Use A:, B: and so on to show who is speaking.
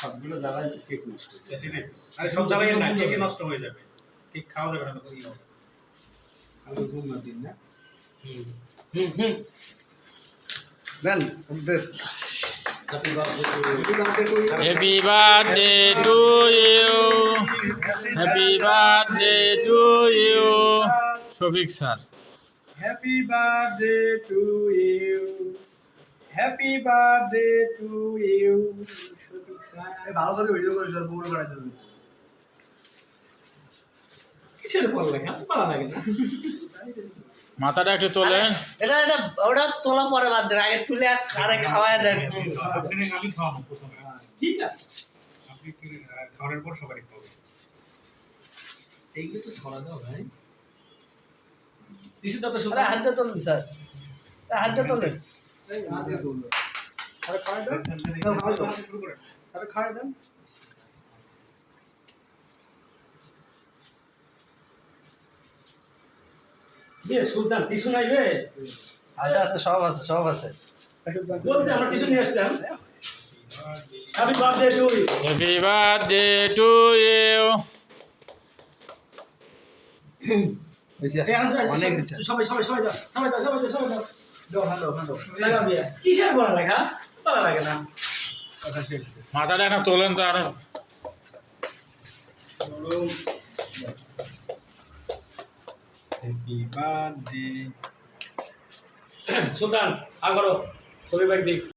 A: সবগুলো জ্বালায় কেক নষ্ট হয়ে যায়।
B: সেটাই। আরে সব জ্বালাই না, কেক নষ্ট হয়ে যাবে। কেক খাওয়া যাবে না তো কি হবে?
A: আলু জুম্মার দিন না
B: হুম হুম হুম।
A: দেন উপদেশ
C: Happy birthday to you. Happy birthday to you. Shobik sir.
B: Happy birthday to you, happy birthday to you.
A: ভালো করে ভিডিও করে স্যার পুরো করাই দেবেন
B: কিসের পড়ালেখা ভালো লাগে না।
C: মাথাটা একটু তোলেন।
D: এটা ওটা তোলা পরে বাদ দেন, আগে তুলে আরে খাওয়ায় দেন।
B: আপনি আমি খাওয়াবো প্রথমে। ঠিক আছে, আপনি খাওয়ানোর পর সবারই খাওয়াবো।
D: এইগুলো তো ছড়া দাও ভাই।
B: টিস্যু দাও তো
D: আরে হাত দিয়ে তোলেন স্যার, হাত দিয়ে তোলেন।
A: আরে খাওয়াই দেন
B: শুরু করেন।
A: স্যার খাওয়াই দেন
B: দিয়ে সুলতান টিস্যু নাই রে।
D: আচ্ছা আচ্ছা, সব আছে সব আছে।
B: বলতে আমরা টিস্যু নিয়ে আসতাম। Happy birthday to you.
C: Happy birthday to you.
D: অনেক হয়েছে।
B: সবাই সবাই সবাই দাও, সবাই দাও, সবাই দাও, সবাই দাও। লাগাবি কিসের পড়ালেখা ভালো লাগে না।
C: মাথাটা একটু তোলেন তো আরো।
B: হ্যাপি বার্থডে সুলতান আ করো ছবি ব্যাগ দিক।